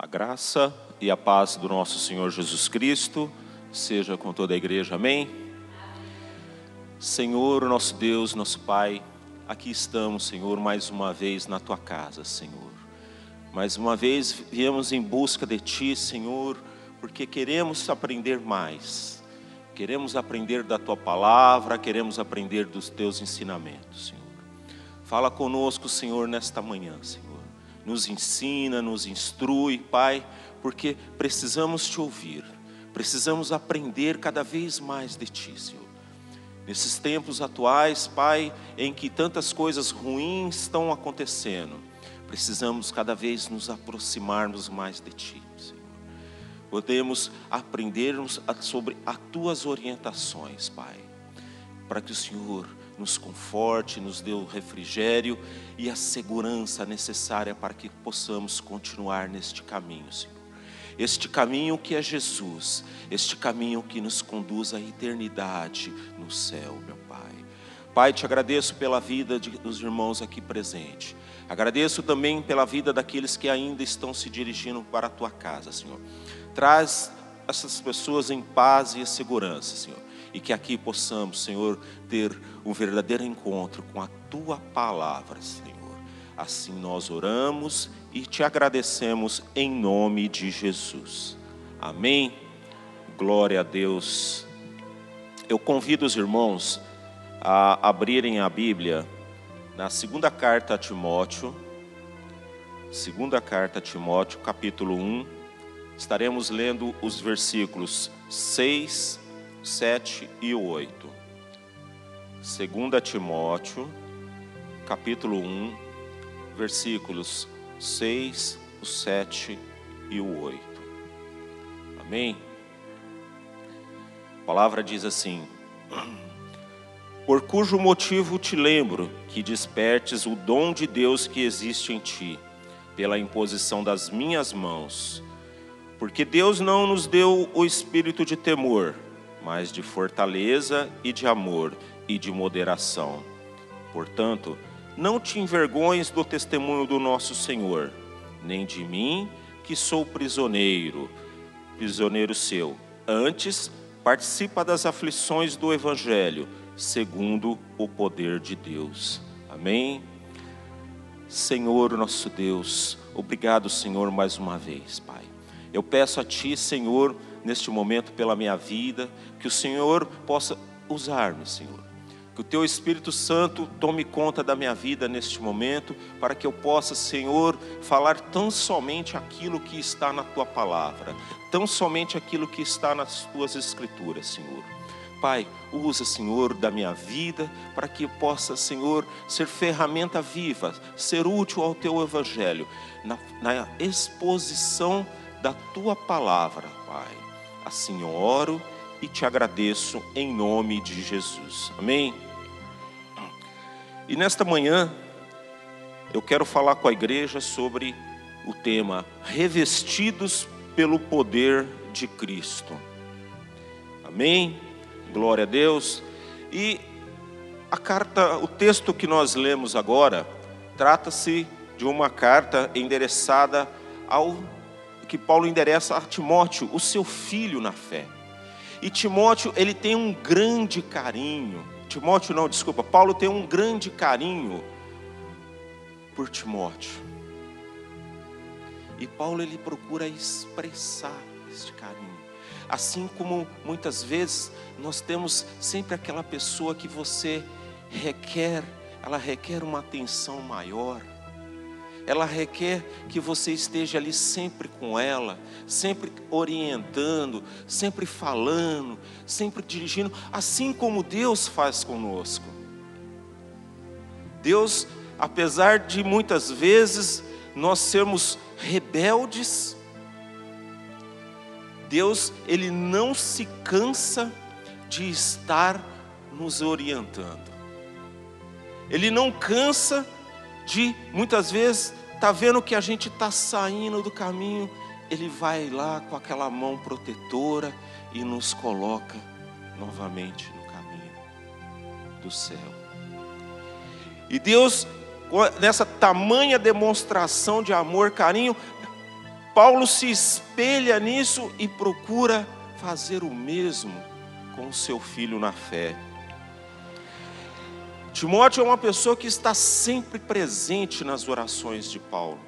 A graça e a paz do nosso Senhor Jesus Cristo seja com toda a igreja, amém? Senhor, nosso Deus, nosso Pai, aqui estamos, Senhor, mais uma vez na Tua casa, Senhor. Mais uma vez viemos em busca de Ti, Senhor, porque queremos aprender mais. Queremos aprender da Tua palavra, queremos aprender dos Teus ensinamentos, Senhor. Fala conosco, Senhor, nesta manhã, Senhor. Nos ensina, nos instrui, Pai, porque precisamos Te ouvir. Precisamos aprender cada vez mais de Ti, Senhor. Nesses tempos atuais, Pai, em que tantas coisas ruins estão acontecendo, precisamos cada vez nos aproximarmos mais de Ti, Senhor. Podemos aprendermos sobre as Tuas orientações, Pai, para que o Senhor nos conforte, nos dê o refrigério e a segurança necessária para que possamos continuar neste caminho, Senhor. Este caminho que é Jesus, este caminho que nos conduz à eternidade no céu, meu Pai. Pai, Te agradeço pela vida dos irmãos aqui presentes. Agradeço também pela vida daqueles que ainda estão se dirigindo para a Tua casa, Senhor. Traz essas pessoas em paz e segurança, Senhor. E que aqui possamos, Senhor, ter um verdadeiro encontro com a Tua palavra, Senhor. Assim nós oramos e Te agradecemos em nome de Jesus. Amém? Glória a Deus. Eu convido os irmãos a abrirem a Bíblia na segunda carta a Timóteo. Segunda carta a Timóteo, capítulo 1. Estaremos lendo os versículos 6, 7 e 8. 2 Timóteo, capítulo 1, versículos 6, 7 e 8. Amém? A palavra diz assim: por cujo motivo te lembro que despertes o dom de Deus que existe em ti, pela imposição das minhas mãos. Porque Deus não nos deu o espírito de temor, mas de fortaleza e de amor e de moderação. Portanto, não te envergonhes do testemunho do nosso Senhor, nem de mim, que sou prisioneiro seu. Antes, participa das aflições do Evangelho, segundo o poder de Deus. Amém? Senhor nosso Deus, obrigado, Senhor, mais uma vez, Pai. Eu peço a Ti, Senhor, neste momento pela minha vida, que o Senhor possa usar-me, Senhor. Que o Teu Espírito Santo tome conta da minha vida neste momento, para que eu possa, Senhor, falar tão somente aquilo que está na Tua palavra, tão somente aquilo que está nas Tuas Escrituras, Senhor. Pai, usa, Senhor, da minha vida, para que eu possa, Senhor, ser ferramenta viva, ser útil ao Teu Evangelho, na exposição da Tua palavra, Pai. Assim eu oro e Te agradeço em nome de Jesus. Amém? E nesta manhã, eu quero falar com a igreja sobre o tema revestidos pelo poder de Cristo. Amém? Glória a Deus. E o texto que nós lemos agora, trata-se de uma carta endereçada que Paulo endereça a Timóteo, o seu filho na fé. E Timóteo, ele tem um grande carinho. Paulo tem um grande carinho por Timóteo. E Paulo, ele procura expressar este carinho. Assim como muitas vezes nós temos sempre aquela pessoa que ela requer uma atenção maior. Ela requer que você esteja ali sempre com ela, sempre orientando, sempre falando, sempre dirigindo, assim como Deus faz conosco. Deus, apesar de muitas vezes nós sermos rebeldes, Deus, Ele não se cansa de estar nos orientando. Ele não cansa de, muitas vezes, tá vendo que a gente está saindo do caminho, Ele vai lá com aquela mão protetora e nos coloca novamente no caminho do céu. E Deus, nessa tamanha demonstração de amor, carinho, Paulo se espelha nisso e procura fazer o mesmo com o seu filho na fé. Timóteo é uma pessoa que está sempre presente nas orações de Paulo.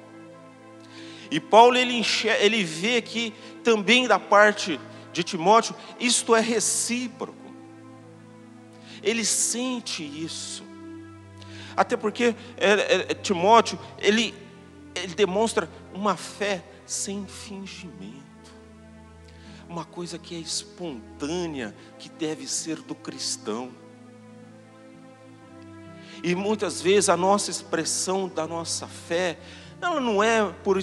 E Paulo ele vê que também da parte de Timóteo, isto é recíproco. Ele sente isso. Até porque Timóteo, ele demonstra uma fé sem fingimento. Uma coisa que é espontânea, que deve ser do cristão. E muitas vezes a nossa expressão da nossa fé, ela não é por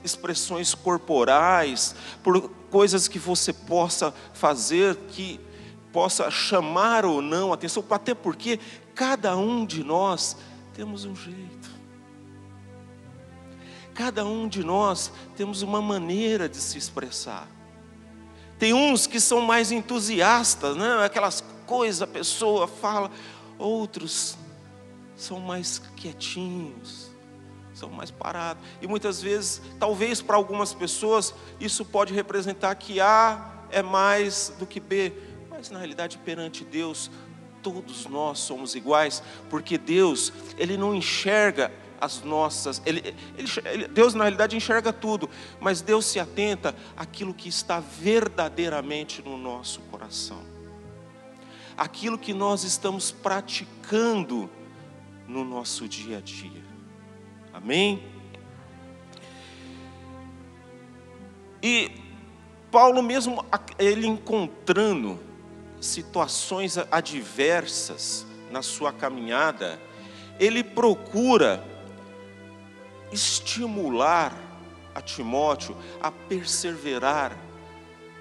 expressões corporais, por coisas que você possa fazer, que possa chamar ou não a atenção, até porque cada um de nós temos um jeito. Cada um de nós temos uma maneira de se expressar. Tem uns que são mais entusiastas, né? Aquelas coisas a pessoa fala. Outros são mais quietinhos, são mais parados. E muitas vezes, talvez para algumas pessoas, isso pode representar que A é mais do que B. Mas na realidade, perante Deus, todos nós somos iguais. Porque Deus, Ele não enxerga as nossas... Deus na realidade enxerga tudo. Mas Deus se atenta àquilo que está verdadeiramente no nosso coração. Aquilo que nós estamos praticando no nosso dia a dia. Amém? E Paulo mesmo, ele encontrando situações adversas na sua caminhada, ele procura estimular a Timóteo a perseverar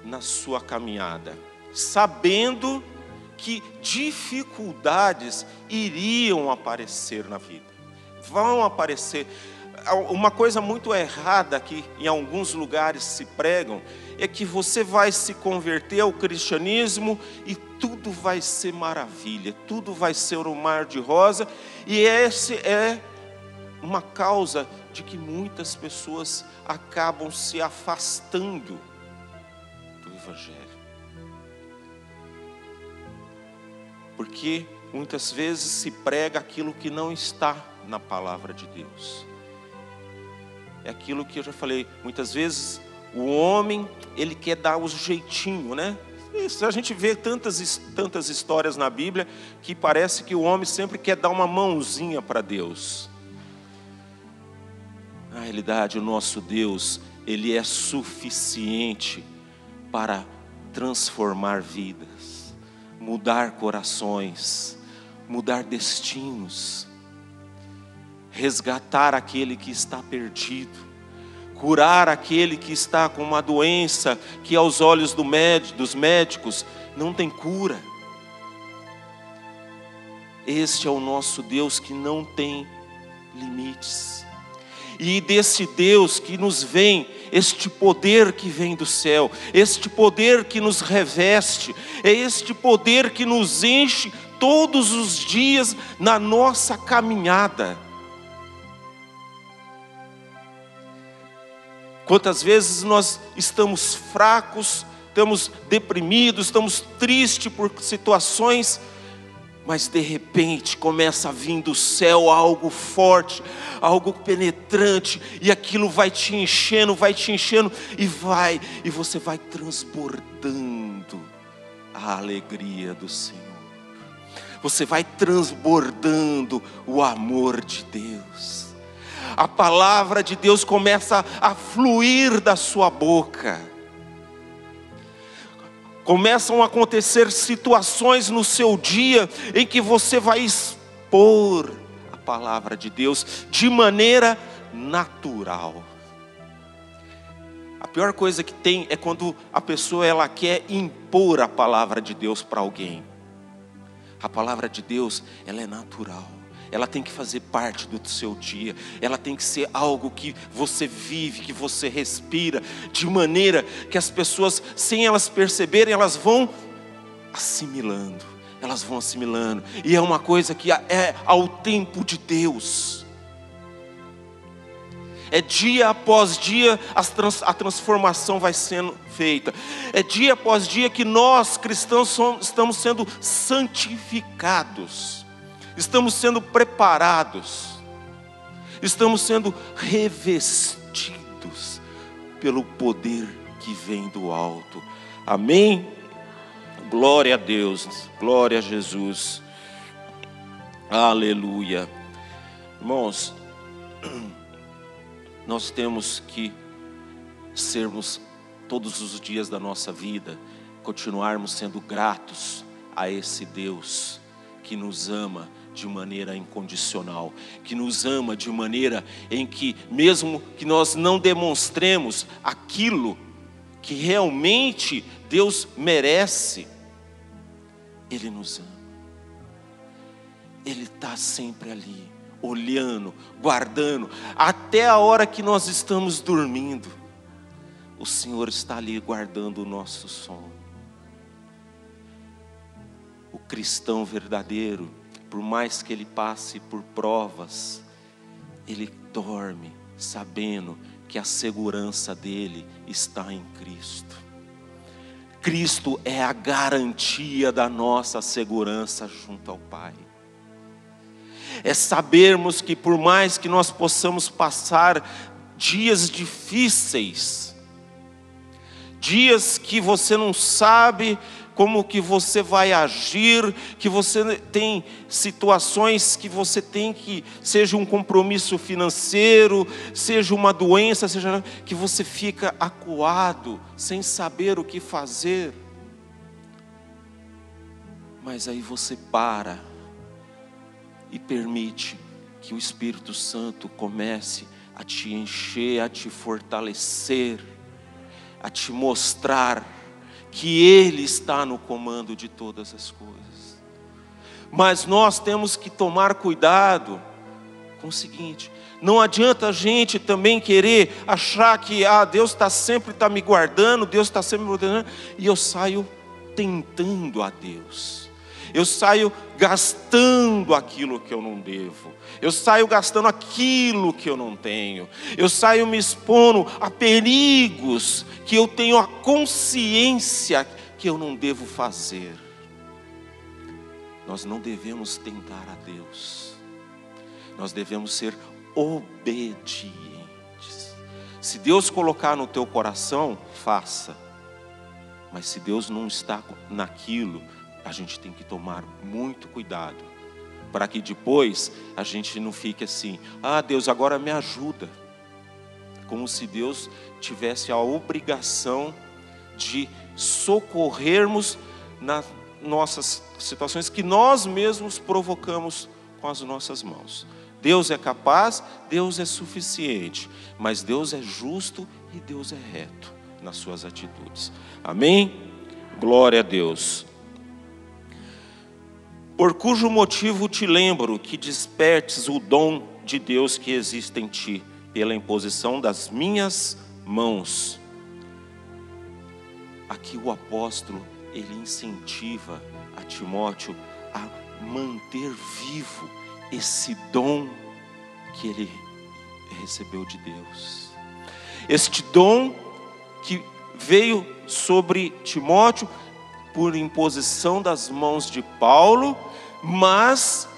na sua caminhada, sabendo que dificuldades iriam aparecer na vida, vão aparecer. Uma coisa muito errada que em alguns lugares se pregam é que você vai se converter ao cristianismo e tudo vai ser maravilha, tudo vai ser um mar de rosa, e essa é uma causa de que muitas pessoas acabam se afastando do Evangelho. Porque muitas vezes se prega aquilo que não está na palavra de Deus. É aquilo que eu já falei, muitas vezes o homem, ele quer dar o jeitinho, né? Isso, a gente vê tantas histórias na Bíblia que parece que o homem sempre quer dar uma mãozinha para Deus. Na realidade, o nosso Deus, Ele é suficiente para transformar vidas, mudar corações, mudar destinos, resgatar aquele que está perdido, curar aquele que está com uma doença que aos olhos dos médicos não tem cura. Este é o nosso Deus que não tem limites. E desse Deus que nos vem, este poder que vem do céu, este poder que nos reveste, é este poder que nos enche todos os dias na nossa caminhada. Quantas vezes nós estamos fracos, estamos deprimidos, estamos tristes por situações, mas de repente começa a vir do céu algo forte, algo penetrante, e aquilo vai te enchendo, e você vai transbordando a alegria do Senhor. Você vai transbordando o amor de Deus. A palavra de Deus começa a fluir da sua boca. Começam a acontecer situações no seu dia em que você vai expor a palavra de Deus de maneira natural. A pior coisa que tem é quando a pessoa ela quer impor a palavra de Deus para alguém. A palavra de Deus, ela é natural. Ela tem que fazer parte do seu dia. Ela tem que ser algo que você vive, que você respira, de maneira que as pessoas, sem elas perceberem, elas vão assimilando. E é uma coisa que é ao tempo de Deus. É dia após dia a transformação vai sendo feita. É dia após dia que nós cristãos estamos sendo santificados. Estamos sendo preparados. Estamos sendo revestidos pelo poder que vem do alto. Amém? Glória a Deus, glória a Jesus. Aleluia. Irmãos, nós temos que sermos todos os dias da nossa vida, continuarmos sendo gratos a esse Deus que nos ama de maneira incondicional, que nos ama de maneira em que, mesmo que nós não demonstremos aquilo que realmente Deus merece, Ele nos ama. Ele está sempre ali, olhando, guardando, até a hora que nós estamos dormindo. O Senhor está ali guardando o nosso sono. O cristão verdadeiro, por mais que ele passe por provas, ele dorme sabendo que a segurança dele está em Cristo. Cristo é a garantia da nossa segurança junto ao Pai. É sabermos que por mais que nós possamos passar dias difíceis, dias que você não sabe como que você vai agir, que você tem situações que você tem que, seja um compromisso financeiro, seja uma doença, seja que você fica acuado, sem saber o que fazer. Mas aí você para e permite que o Espírito Santo comece a te encher, a te fortalecer, a te mostrar que Ele está no comando de todas as coisas. Mas nós temos que tomar cuidado com o seguinte: não adianta a gente também querer achar que Deus sempre está me guardando, Deus está sempre me guardando, e eu saio tentando a Deus. Eu saio gastando aquilo que eu não devo. Eu saio gastando aquilo que eu não tenho. Eu saio me expondo a perigos que eu tenho a consciência que eu não devo fazer. Nós não devemos tentar a Deus. Nós devemos ser obedientes. Se Deus colocar no teu coração, faça. Mas se Deus não está naquilo, a gente tem que tomar muito cuidado, para que depois a gente não fique assim: Deus, agora me ajuda. Como se Deus tivesse a obrigação de socorrermos nas nossas situações que nós mesmos provocamos com as nossas mãos. Deus é capaz, Deus é suficiente, mas Deus é justo e Deus é reto nas suas atitudes. Amém? Glória a Deus. Por cujo motivo te lembro que despertes o dom de Deus que existe em ti, pela imposição das minhas mãos. Aqui o apóstolo, ele incentiva a Timóteo a manter vivo esse dom que ele recebeu de Deus. Este dom que veio sobre Timóteo por imposição das mãos de Paulo, mas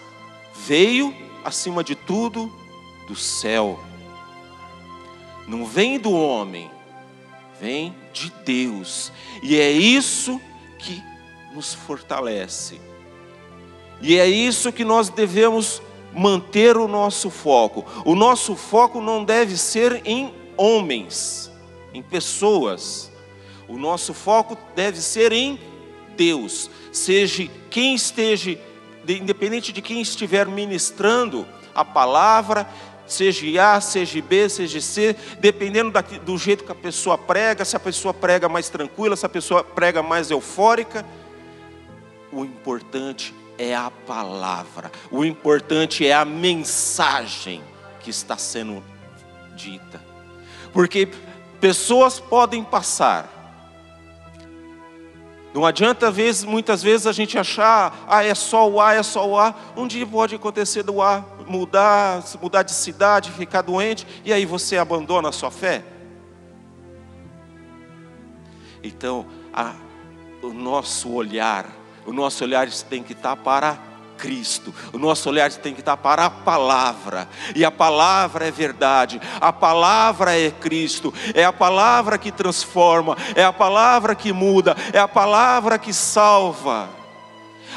veio, acima de tudo, do céu. Não vem do homem, vem de Deus. E é isso que nos fortalece. E é isso que nós devemos manter o nosso foco. O nosso foco não deve ser em homens, em pessoas. O nosso foco deve ser em Deus. Seja quem esteja, independente de quem estiver ministrando a palavra, seja A, seja B, seja C, dependendo do jeito que a pessoa prega, se a pessoa prega mais tranquila, se a pessoa prega mais eufórica, o importante é a palavra, o importante é a mensagem que está sendo dita. Porque pessoas podem passar Não adianta muitas vezes a gente achar, é só o ar, é só o ar. Um dia pode acontecer do ar mudar de cidade, ficar doente, e aí você abandona a sua fé. Então, o nosso olhar tem que estar para Cristo. O nosso olhar tem que estar para a palavra. E a palavra é verdade. A palavra é Cristo. É a palavra que transforma. É a palavra que muda. É a palavra que salva.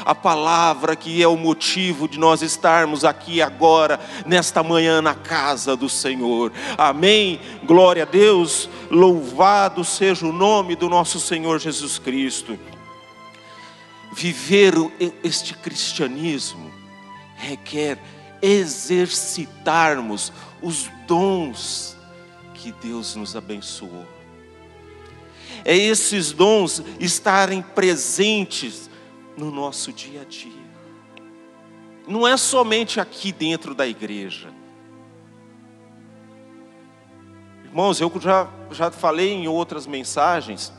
A palavra que é o motivo de nós estarmos aqui agora, nesta manhã, na casa do Senhor. Amém? Glória a Deus. Louvado seja o nome do nosso Senhor Jesus Cristo. Viver este cristianismo requer exercitarmos os dons que Deus nos abençoou. É esses dons estarem presentes no nosso dia a dia. Não é somente aqui dentro da igreja. Irmãos, eu já falei em outras mensagens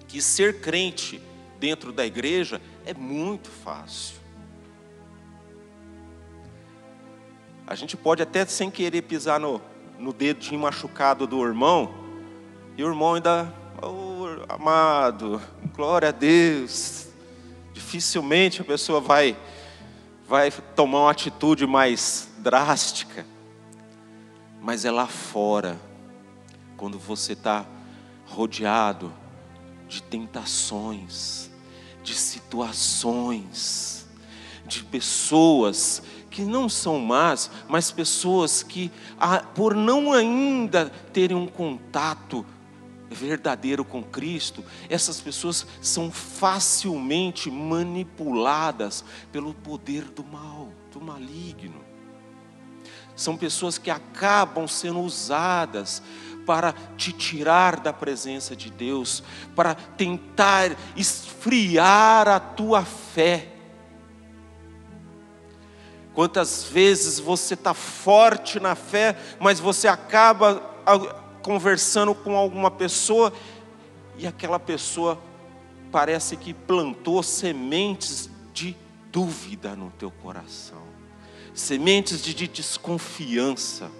que ser crente dentro da igreja é muito fácil. A gente pode até sem querer pisar no dedinho machucado do irmão, e o irmão ainda, amado, glória a Deus. Dificilmente a pessoa vai tomar uma atitude mais drástica. Mas é lá fora, quando você está rodeado de tentações, de situações, de pessoas que não são más, mas pessoas que, por não ainda terem um contato verdadeiro com Cristo, essas pessoas são facilmente manipuladas pelo poder do mal, do maligno. São pessoas que acabam sendo usadas para te tirar da presença de Deus, para tentar esfriar a tua fé. Quantas vezes você está forte na fé, mas você acaba conversando com alguma pessoa, e aquela pessoa parece que plantou sementes de dúvida no teu coração, sementes de desconfiança.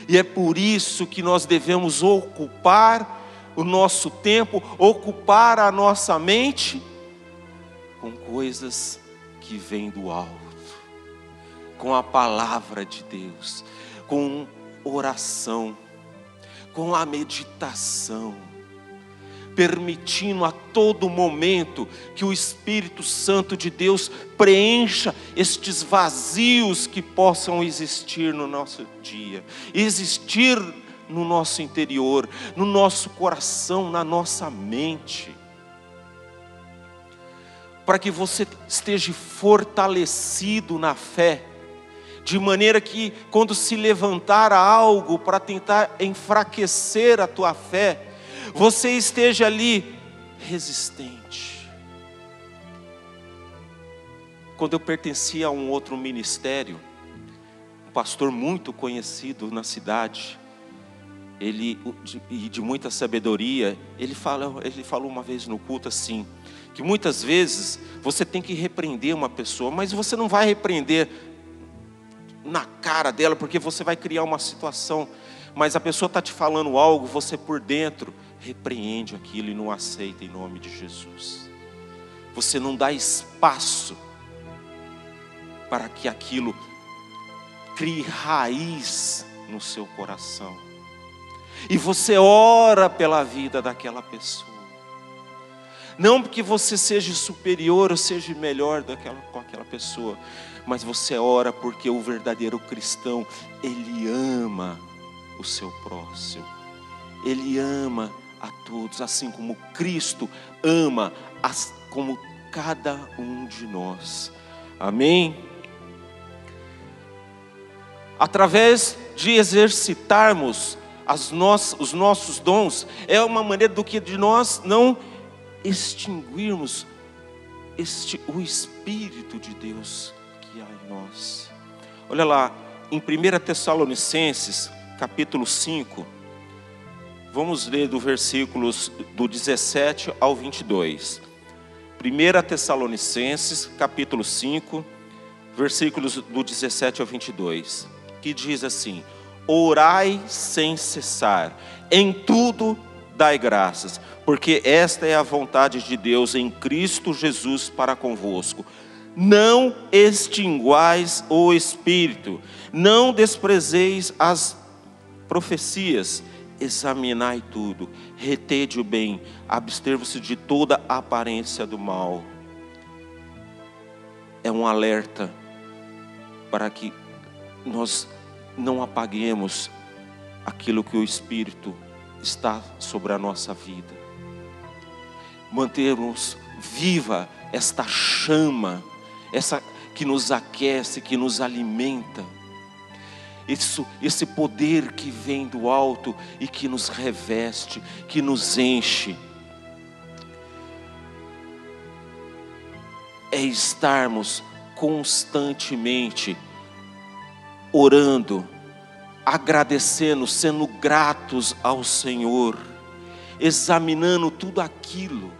E é por isso que nós devemos ocupar o nosso tempo, ocupar a nossa mente com coisas que vêm do alto, com a palavra de Deus, com oração, com a meditação, permitindo a todo momento que o Espírito Santo de Deus preencha estes vazios que possam existir no nosso dia, existir no nosso interior, no nosso coração, na nossa mente, para que você esteja fortalecido na fé, de maneira que quando se levantar algo para tentar enfraquecer a tua fé, você esteja ali resistente. Quando eu pertencia a um outro ministério, um pastor muito conhecido na cidade, ele de muita sabedoria, ele falou uma vez no culto assim, que muitas vezes você tem que repreender uma pessoa, mas você não vai repreender na cara dela, porque você vai criar uma situação, mas a pessoa está te falando algo, você por dentro repreende aquilo e não aceita em nome de Jesus. Você não dá espaço para que aquilo crie raiz no seu coração. E você ora pela vida daquela pessoa. Não porque você seja superior ou seja melhor com aquela pessoa, mas você ora porque o verdadeiro cristão, ele ama o seu próximo. Ele ama a todos, assim como Cristo ama como cada um de nós. Amém? Através de exercitarmos os nossos dons, é uma maneira de nós não extinguirmos o Espírito de Deus que há em nós. Olha lá, em 1 Tessalonicenses, capítulo 5, vamos ler do versículos do 17 ao 22. 1 Tessalonicenses, capítulo 5, versículos do 17 ao 22, que diz assim: orai sem cessar, em tudo dai graças, porque esta é a vontade de Deus em Cristo Jesus para convosco. Não extinguais o Espírito, não desprezeis as profecias, examinai tudo, retede o bem, abster-vos de toda a aparência do mal. É um alerta para que nós não apaguemos aquilo que o Espírito está sobre a nossa vida. Mantermos viva esta chama, essa que nos aquece, que nos alimenta. Esse poder que vem do alto e que nos reveste, que nos enche. É estarmos constantemente orando, agradecendo, sendo gratos ao Senhor, examinando tudo aquilo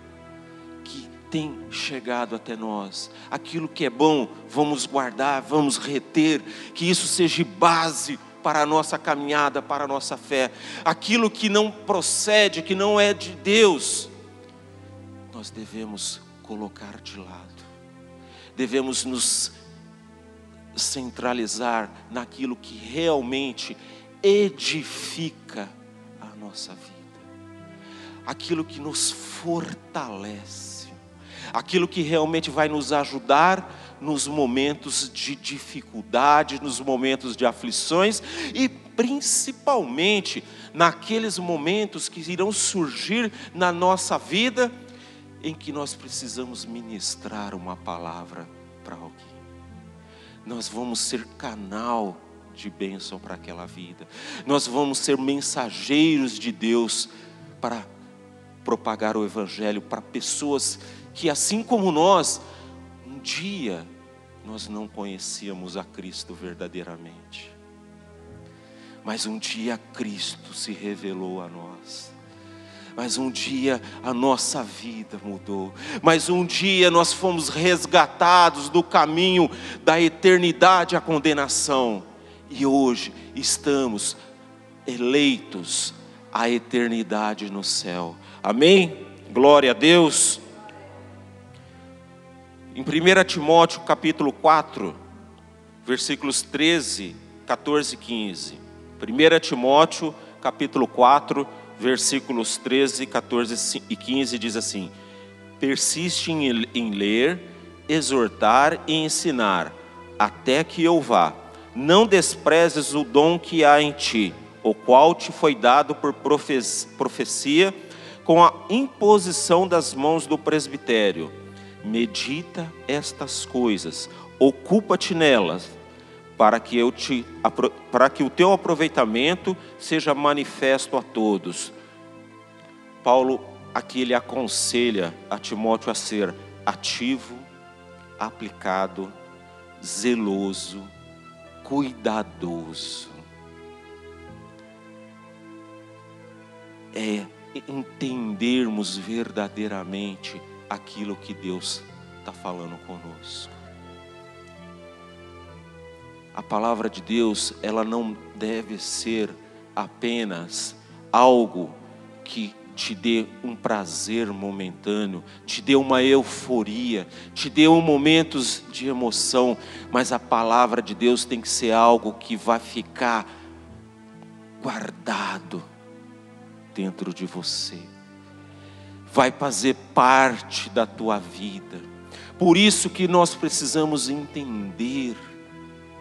que tem chegado até nós. Aquilo que é bom, vamos guardar, vamos reter, que isso seja base para a nossa caminhada, para a nossa fé. Aquilo que não procede, que não é de Deus, nós devemos colocar de lado. Devemos nos centralizar naquilo que realmente edifica a nossa vida, aquilo que nos fortalece, aquilo que realmente vai nos ajudar nos momentos de dificuldade, nos momentos de aflições e principalmente naqueles momentos que irão surgir na nossa vida em que nós precisamos ministrar uma palavra para alguém. Nós vamos ser canal de bênção para aquela vida. Nós vamos ser mensageiros de Deus para propagar o Evangelho para pessoas que, assim como nós, um dia nós não conhecíamos a Cristo verdadeiramente. Mas um dia Cristo se revelou a nós. Mas um dia a nossa vida mudou. Mas um dia nós fomos resgatados do caminho da eternidade à condenação. E hoje estamos eleitos à eternidade no céu. Amém? Glória a Deus. Em 1 Timóteo capítulo 4, versículos 13, 14 e 15. 1 Timóteo capítulo 4, versículos 13, 14 e 15 diz assim: persiste em ler, exortar e ensinar, até que eu vá. Não desprezes o dom que há em ti, o qual te foi dado por profecia, com a imposição das mãos do presbitério. Medita estas coisas, ocupa-te nelas, para que o teu aproveitamento seja manifesto a todos. Paulo aqui ele aconselha a Timóteo a ser ativo, aplicado, zeloso, cuidadoso. É entendermos verdadeiramente aquilo que Deus está falando conosco. A palavra de Deus, ela não deve ser apenas algo que te dê um prazer momentâneo, te dê uma euforia, te dê momentos de emoção, mas a palavra de Deus tem que ser algo que vai ficar guardado dentro de você, vai fazer parte da tua vida. Por isso que nós precisamos entender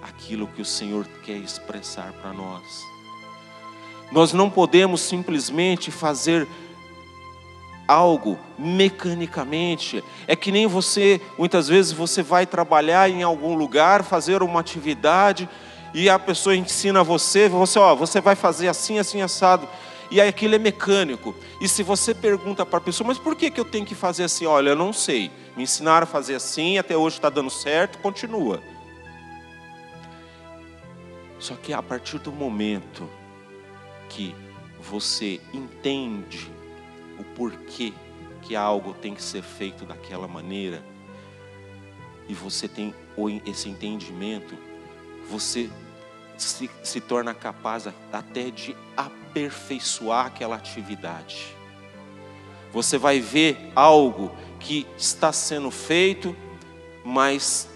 aquilo que o Senhor quer expressar para nós. Nós não podemos simplesmente fazer algo mecanicamente. É que nem você, muitas vezes você vai trabalhar em algum lugar, fazer uma atividade, e a pessoa ensina você vai fazer assim, assim, assado. E aí aquilo é mecânico. E se você pergunta para a pessoa, mas por que eu tenho que fazer assim? Olha, eu não sei. Me ensinaram a fazer assim, até hoje está dando certo, continua. Só que a partir do momento que você entende o porquê que algo tem que ser feito daquela maneira, e você tem esse entendimento, você se torna capaz até de aperfeiçoar aquela atividade. Você vai ver algo que está sendo feito, mas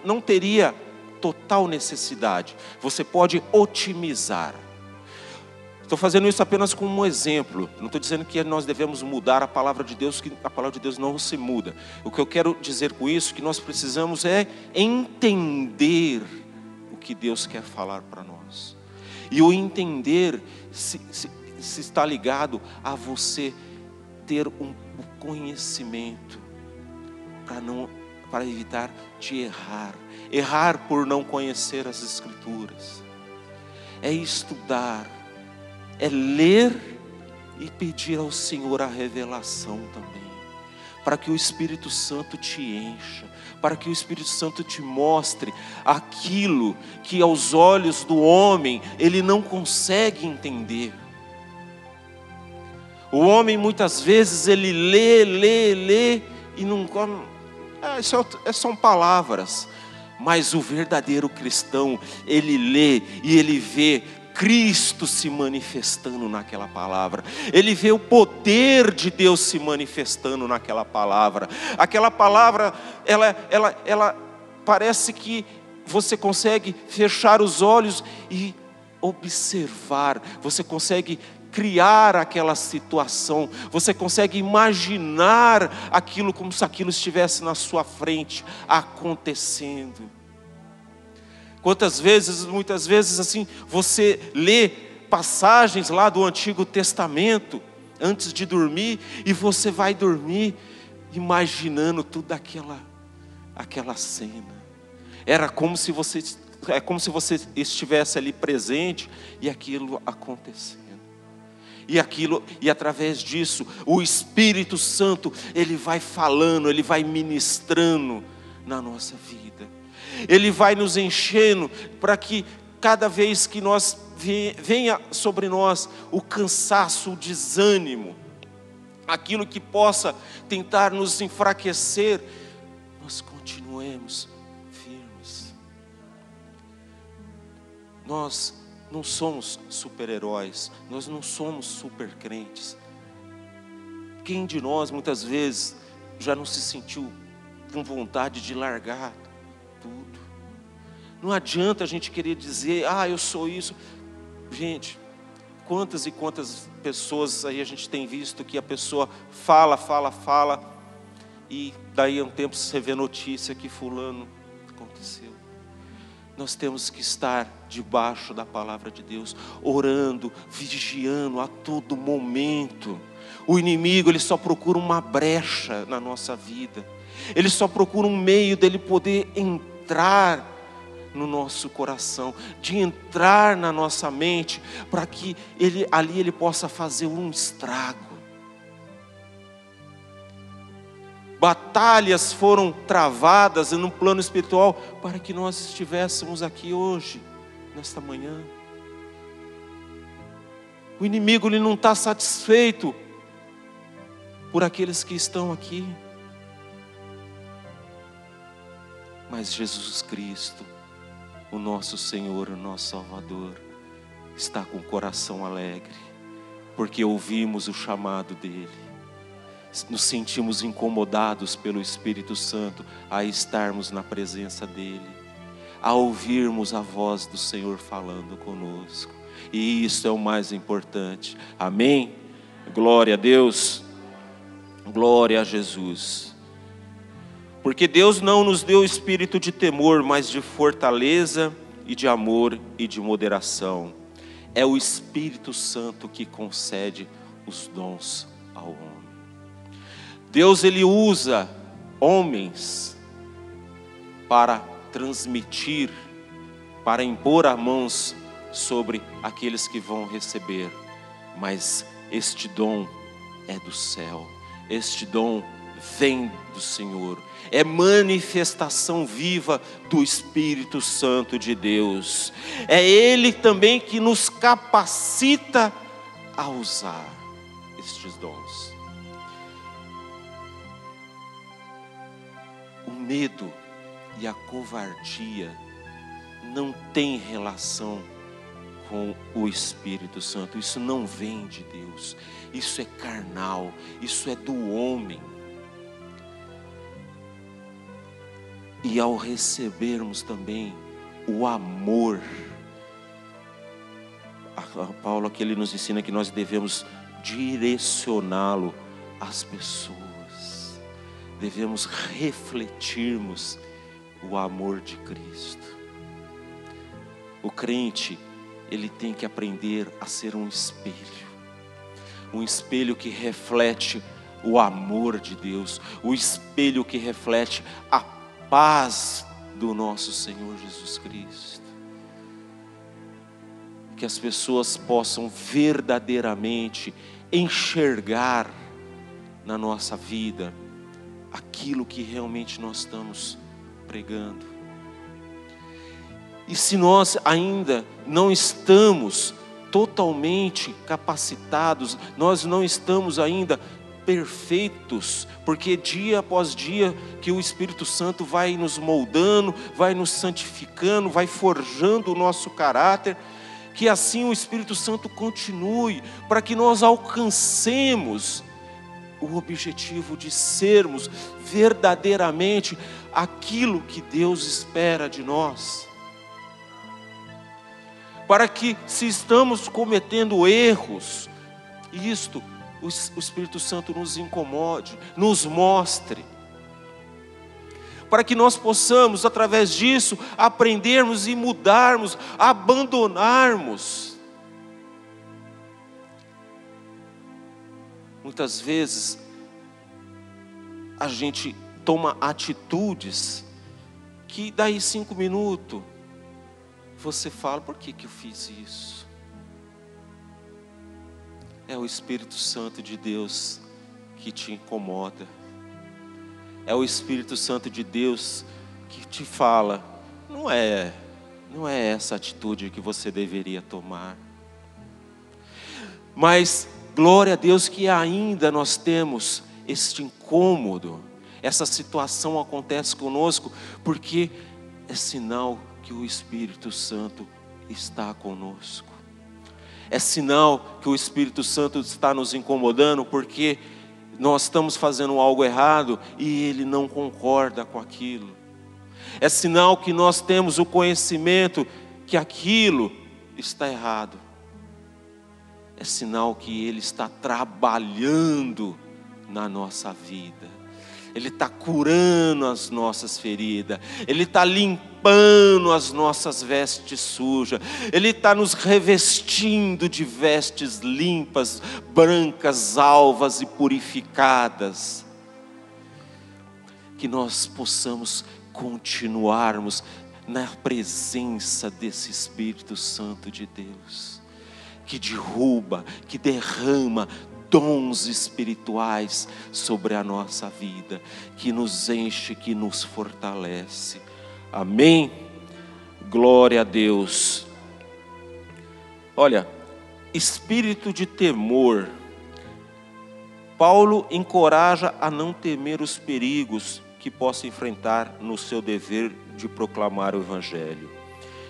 não teria total necessidade. Você pode otimizar. Estou fazendo isso apenas como um exemplo. Não estou dizendo que nós devemos mudar a palavra de Deus, que a palavra de Deus não se muda. O que eu quero dizer com isso, que nós precisamos é entender o que Deus quer falar para nós. E o entender se está ligado a você ter o conhecimento, para evitar de errar. Errar por não conhecer as Escrituras. É estudar. É ler e pedir ao Senhor a revelação também, para que o Espírito Santo te encha, para que o Espírito Santo te mostre aquilo que aos olhos do homem ele não consegue entender. O homem muitas vezes ele lê e não come. Isso são palavras, mas o verdadeiro cristão ele lê e ele vê Cristo se manifestando naquela palavra. Ele vê o poder de Deus se manifestando naquela palavra. Aquela palavra, ela parece que você consegue fechar os olhos e observar. Você consegue criar aquela situação. Você consegue imaginar aquilo como se aquilo estivesse na sua frente acontecendo. Muitas vezes assim, você lê passagens lá do Antigo Testamento antes de dormir, e você vai dormir imaginando toda aquela cena. É como se você estivesse ali presente e aquilo acontecendo. E através disso, o Espírito Santo, ele vai falando, ele vai ministrando na nossa vida. Ele vai nos enchendo para que cada vez que venha sobre nós o cansaço, o desânimo, aquilo que possa tentar nos enfraquecer, nós continuemos firmes. Nós não somos super-heróis, nós não somos super crentes. Quem de nós muitas vezes já não se sentiu com vontade de largar tudo? Não adianta a gente querer dizer, eu sou isso. Gente, quantas e quantas pessoas aí a gente tem visto que a pessoa fala, e daí a um tempo você vê notícia que fulano aconteceu. Nós temos que estar debaixo da palavra de Deus, orando, vigiando a todo momento. O inimigo, ele só procura uma brecha na nossa vida. Ele só procura um meio dele poder entrar no nosso coração, de entrar na nossa mente, para que ali ele possa fazer um estrago. Batalhas foram travadas no plano espiritual para que nós estivéssemos aqui hoje, nesta manhã. O inimigo, ele não está satisfeito por aqueles que estão aqui, mas Jesus Cristo, o nosso Senhor, o nosso Salvador, está com o coração alegre, porque ouvimos o chamado dEle. Nos sentimos incomodados pelo Espírito Santo a estarmos na presença dEle, a ouvirmos a voz do Senhor falando conosco. E isso é o mais importante. Amém? Glória a Deus. Glória a Jesus. Porque Deus não nos deu espírito de temor, mas de fortaleza e de amor e de moderação. É o Espírito Santo que concede os dons ao homem. Deus, ele usa homens para transmitir, para impor as mãos sobre aqueles que vão receber. Mas este dom é do céu. Este dom vem do Senhor. É manifestação viva do Espírito Santo de Deus. É Ele também que nos capacita a usar estes dons. O medo e a covardia não tem relação com o Espírito Santo. Isso não vem de Deus. Isso é carnal. Isso é do homem. E ao recebermos também o amor, Paulo aqui ele nos ensina que nós devemos direcioná-lo às pessoas. Devemos refletirmos o amor de Cristo. O crente, ele tem que aprender a ser um espelho que reflete o amor de Deus, o espelho que reflete a paz do nosso Senhor Jesus Cristo. Que as pessoas possam verdadeiramente enxergar na nossa vida aquilo que realmente nós estamos pregando. E se nós ainda não estamos totalmente capacitados, nós não estamos ainda perfeitos, porque dia após dia que o Espírito Santo vai nos moldando, vai nos santificando, vai forjando o nosso caráter, que assim o Espírito Santo continue, para que nós alcancemos o objetivo de sermos verdadeiramente aquilo que Deus espera de nós. Para que, se estamos cometendo erros, o Espírito Santo nos incomode, nos mostre. Para que nós possamos, através disso, aprendermos e mudarmos, abandonarmos. Muitas vezes, a gente toma atitudes que daí 5 minutos, você fala, por que eu fiz isso? É o Espírito Santo de Deus que te incomoda. É o Espírito Santo de Deus que te fala, não é essa atitude que você deveria tomar. Mas, glória a Deus que ainda nós temos este incômodo. Essa situação acontece conosco, porque é sinal que o Espírito Santo está conosco. É sinal que o Espírito Santo está nos incomodando, porque nós estamos fazendo algo errado e Ele não concorda com aquilo. É sinal que nós temos o conhecimento que aquilo está errado. É sinal que Ele está trabalhando na nossa vida. Ele está curando as nossas feridas. Ele está limpando as nossas vestes sujas. Ele está nos revestindo de vestes limpas, brancas, alvas e purificadas. Que nós possamos continuarmos na presença desse Espírito Santo de Deus, que derruba, que derrama dons espirituais sobre a nossa vida, que nos enche, que nos fortalece. Amém? Glória a Deus. Olha, espírito de temor. Paulo encoraja a não temer os perigos que possa enfrentar no seu dever de proclamar o Evangelho.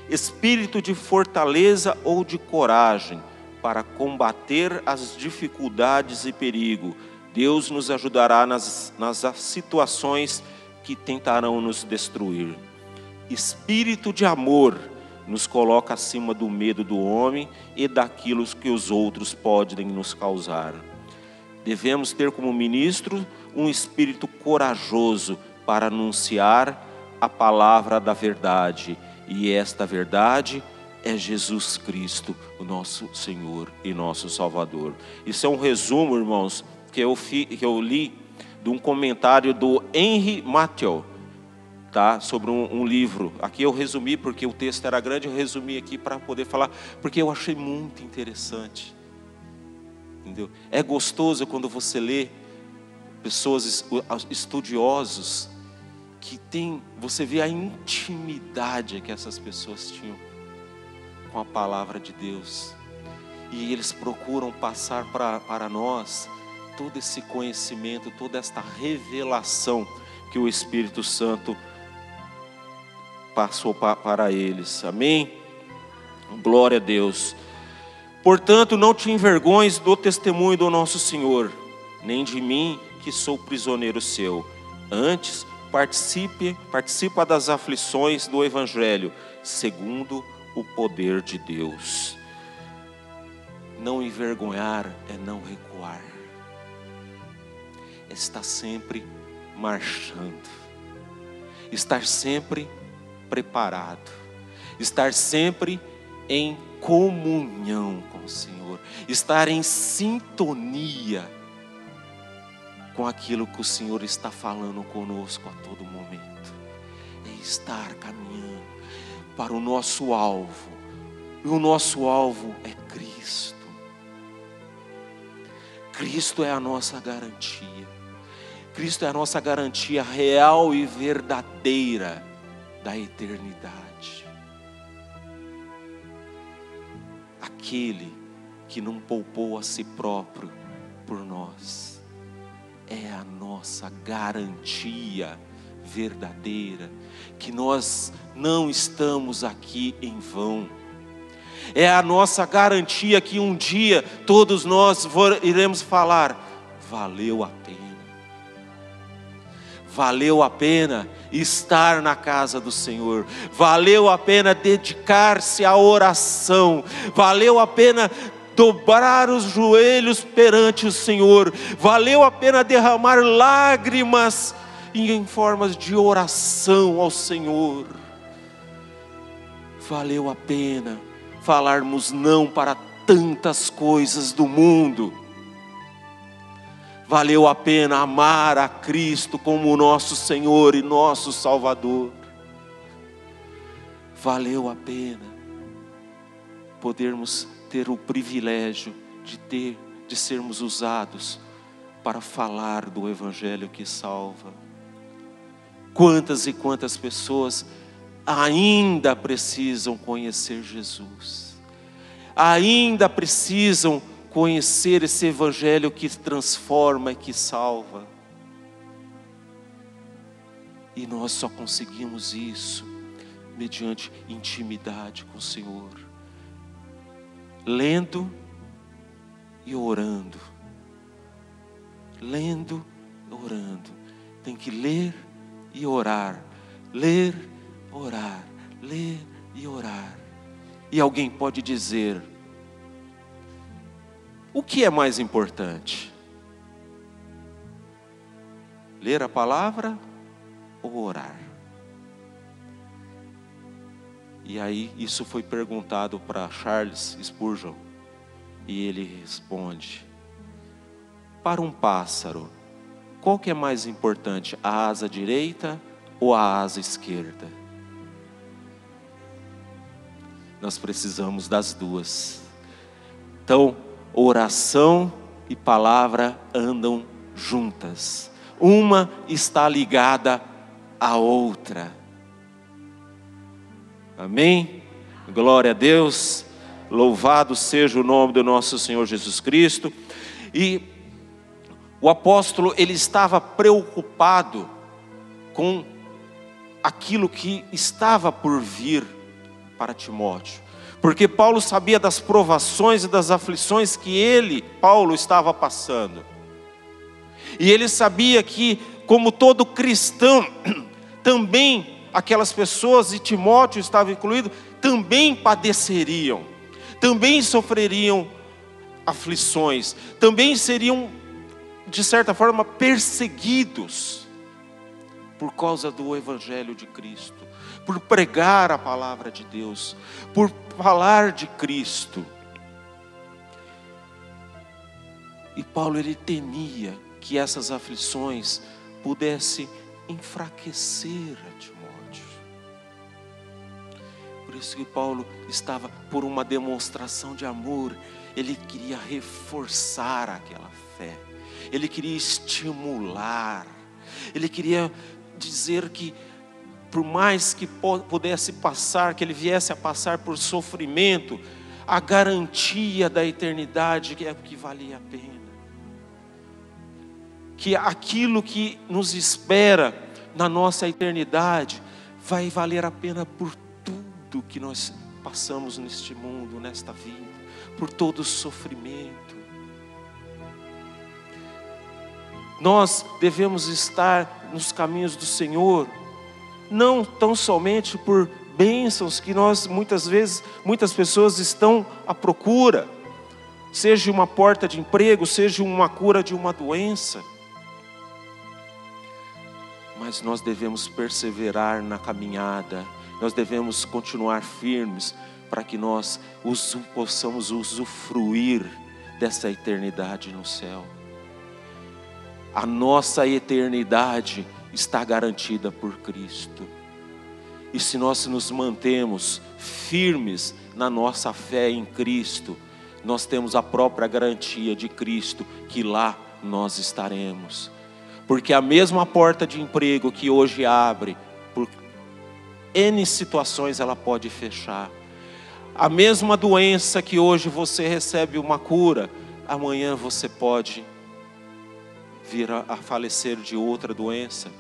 Espírito de fortaleza ou de coragem para combater as dificuldades e perigo. Deus nos ajudará nas situações que tentarão nos destruir. Espírito de amor nos coloca acima do medo do homem e daquilo que os outros podem nos causar. Devemos ter como ministro um espírito corajoso para anunciar a palavra da verdade. E esta verdade é Jesus Cristo, o nosso Senhor e nosso Salvador. Isso é um resumo, irmãos, que eu li de um comentário do Henry Matthew, tá? Sobre um livro. Aqui eu resumi porque o texto era grande, eu resumi aqui para poder falar, porque eu achei muito interessante. Entendeu? É gostoso quando você lê pessoas estudiosos, que tem, você vê a intimidade que essas pessoas tinham com a palavra de Deus. E eles procuram passar para nós todo esse conhecimento, toda esta revelação que o Espírito Santo passou para eles. Amém? Glória a Deus. Portanto, não te envergonhes do testemunho do nosso Senhor, nem de mim, que sou prisioneiro seu. Antes, participa das aflições do Evangelho, segundo o poder de Deus. Não envergonhar é não recuar. É estar sempre marchando. Estar sempre preparado. Estar sempre em comunhão com o Senhor. Estar em sintonia com aquilo que o Senhor está falando conosco a todo momento. É estar caminhando para o nosso alvo. E o nosso alvo é Cristo. Cristo é a nossa garantia. Cristo é a nossa garantia real e verdadeira da eternidade. Aquele que não poupou a si próprio por nós, é a nossa garantia verdadeira, que nós não estamos aqui em vão. É a nossa garantia que um dia todos nós iremos falar: valeu a pena. Valeu a pena estar na casa do Senhor. Valeu a pena dedicar-se à oração. Valeu a pena dobrar os joelhos perante o Senhor. Valeu a pena derramar lágrimas em formas de oração ao Senhor. Valeu a pena falarmos não para tantas coisas do mundo. Valeu a pena amar a Cristo como nosso Senhor e nosso Salvador. Valeu a pena podermos ter o privilégio de sermos usados para falar do Evangelho que salva. Quantas e quantas pessoas ainda precisam conhecer Jesus, ainda precisam conhecer esse Evangelho que transforma e que salva. E nós só conseguimos isso mediante intimidade com o Senhor, lendo e orando. Lendo e orando. Tem que ler e orar. Ler, orar. Ler e orar. E alguém pode dizer: o que é mais importante? Ler a palavra ou orar? E aí isso foi perguntado para Charles Spurgeon. E ele responde: para um pássaro, qual que é mais importante? A asa direita ou a asa esquerda? Nós precisamos das duas. Então, oração e palavra andam juntas. Uma está ligada à outra. Amém? Glória a Deus. Louvado seja o nome do nosso Senhor Jesus Cristo. E o apóstolo, ele estava preocupado com aquilo que estava por vir para Timóteo. Porque Paulo sabia das provações e das aflições que Paulo, estava passando. E ele sabia que, como todo cristão, também aquelas pessoas, e Timóteo estava incluído, também padeceriam, também sofreriam aflições, também seriam, de certa forma, perseguidos por causa do Evangelho de Cristo, por pregar a palavra de Deus, por falar de Cristo. E Paulo, ele temia que essas aflições pudessem enfraquecer a Timóteo. Por isso que Paulo estava, por uma demonstração de amor, ele queria reforçar aquela fé. Ele queria estimular. Ele queria dizer que, por mais que pudesse passar, que ele viesse a passar por sofrimento, a garantia da eternidade é o que valia a pena. Que aquilo que nos espera na nossa eternidade vai valer a pena por tudo que nós passamos neste mundo, nesta vida, por todo o sofrimento. Nós devemos estar nos caminhos do Senhor, não tão somente por bênçãos que nós muitas pessoas estão à procura, seja uma porta de emprego, seja uma cura de uma doença, mas nós devemos perseverar na caminhada, nós devemos continuar firmes para que nós possamos usufruir dessa eternidade no céu. A nossa eternidade está garantida por Cristo. E se nós nos mantemos firmes na nossa fé em Cristo, nós temos a própria garantia de Cristo que lá nós estaremos. Porque a mesma porta de emprego que hoje abre, por N situações ela pode fechar. A mesma doença que hoje você recebe uma cura, amanhã você pode vir a falecer de outra doença.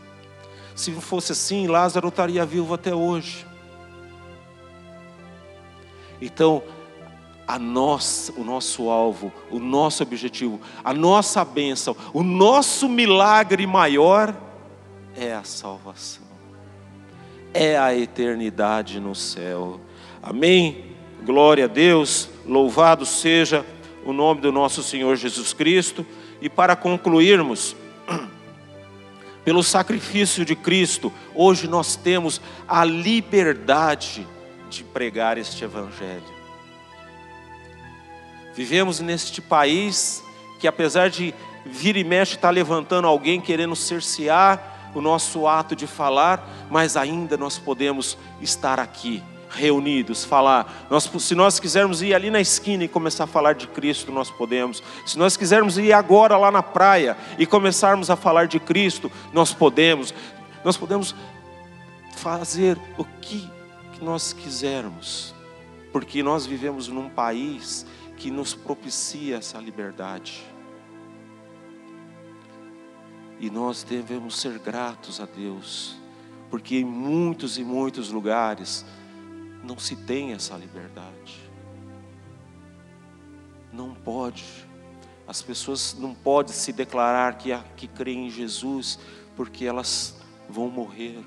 Se não fosse assim, Lázaro estaria vivo até hoje. Então, o nosso alvo, o nosso objetivo, a nossa bênção, o nosso milagre maior é a salvação, é a eternidade no céu. Amém? Glória a Deus, louvado seja o nome do nosso Senhor Jesus Cristo. E para concluirmos, pelo sacrifício de Cristo, hoje nós temos a liberdade de pregar este evangelho. Vivemos neste país que, apesar de vir e mexe estar levantando alguém querendo cercear o nosso ato de falar, mas ainda nós podemos estar aqui reunidos, falar. Se nós quisermos ir ali na esquina e começar a falar de Cristo, nós podemos. Se nós quisermos ir agora lá na praia e começarmos a falar de Cristo, nós podemos. Nós podemos fazer o que nós quisermos, porque nós vivemos num país que nos propicia essa liberdade. E nós devemos ser gratos a Deus, porque em muitos e muitos lugares não se tem essa liberdade. Não pode. As pessoas não podem se declarar que creem em Jesus, porque elas vão morrer.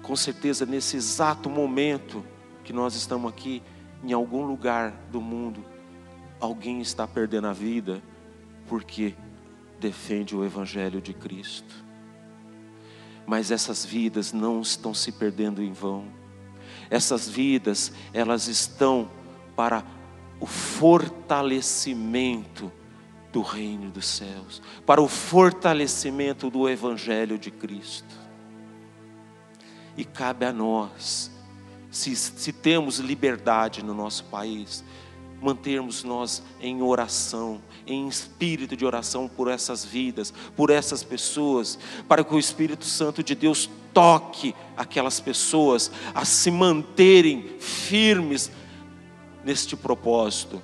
Com certeza, nesse exato momento que nós estamos aqui, em algum lugar do mundo, alguém está perdendo a vida porque defende o Evangelho de Cristo. Mas essas vidas não estão se perdendo em vão. Essas vidas, elas estão para o fortalecimento do reino dos céus, para o fortalecimento do Evangelho de Cristo. E cabe a nós, se temos liberdade no nosso país, mantermos nós em oração, em espírito de oração por essas vidas, por essas pessoas, para que o Espírito Santo de Deus toque aquelas pessoas a se manterem firmes neste propósito,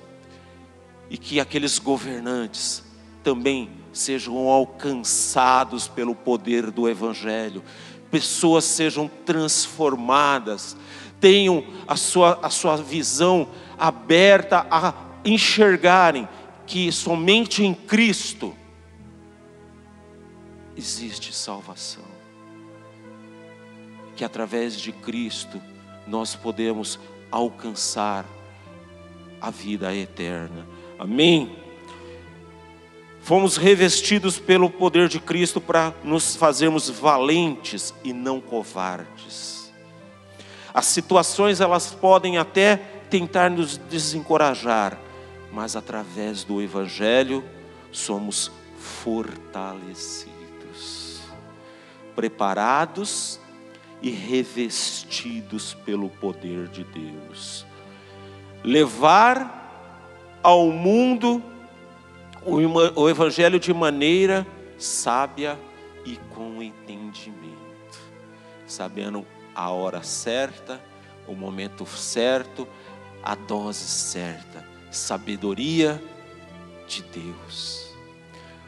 e que aqueles governantes também sejam alcançados pelo poder do Evangelho, pessoas sejam transformadas, tenham a sua visão aberta a enxergarem que somente em Cristo existe salvação, que através de Cristo nós podemos alcançar a vida eterna. Amém? Fomos revestidos pelo poder de Cristo para nos fazermos valentes e não covardes. As situações, elas podem até tentar nos desencorajar, mas através do Evangelho somos fortalecidos, preparados e revestidos pelo poder de Deus. Levar ao mundo o Evangelho de maneira sábia e com entendimento, sabendo a hora certa, o momento certo, a dose certa, sabedoria de Deus,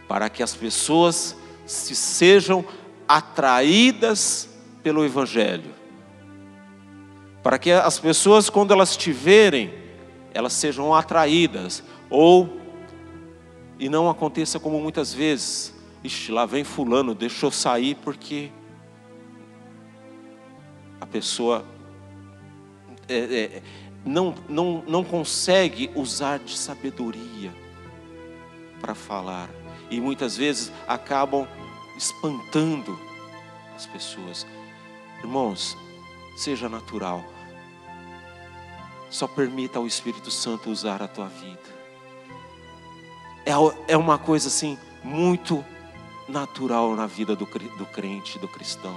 para que as pessoas sejam atraídas pelo Evangelho, para que as pessoas, quando elas te verem, elas sejam atraídas, e não aconteça como muitas vezes: ixi, lá vem fulano, deixa eu sair porque a pessoa não consegue usar de sabedoria para falar, e muitas vezes acabam espantando as pessoas. Irmãos, seja natural, só permita ao Espírito Santo usar a tua vida. É uma coisa assim muito natural na vida do crente, do cristão.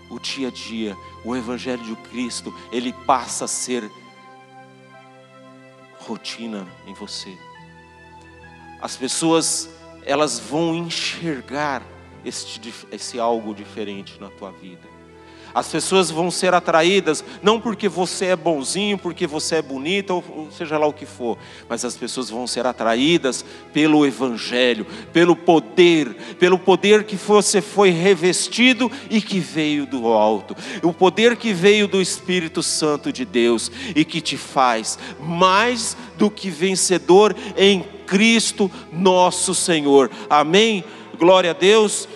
O dia a dia, o Evangelho de Cristo, ele passa a ser rotina em você. As pessoas, elas vão enxergar esse algo diferente na tua vida. As pessoas vão ser atraídas, não porque você é bonzinho, porque você é bonita, ou seja lá o que for, mas as pessoas vão ser atraídas pelo Evangelho, pelo poder que você foi revestido e que veio do alto, o poder que veio do Espírito Santo de Deus e que te faz mais do que vencedor em Cristo nosso Senhor. Amém? Glória a Deus.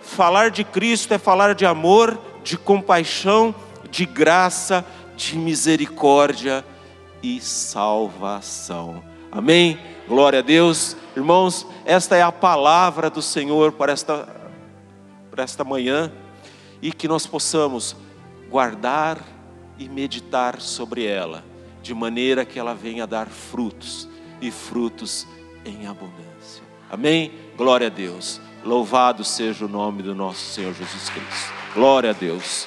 Falar de Cristo é falar de amor, de compaixão, de graça, de misericórdia e salvação. Amém? Glória a Deus. Irmãos, esta é a palavra do Senhor para esta manhã, e que nós possamos guardar e meditar sobre ela, de maneira que ela venha dar frutos, e frutos em abundância. Amém? Glória a Deus. Louvado seja o nome do nosso Senhor Jesus Cristo. Glória a Deus.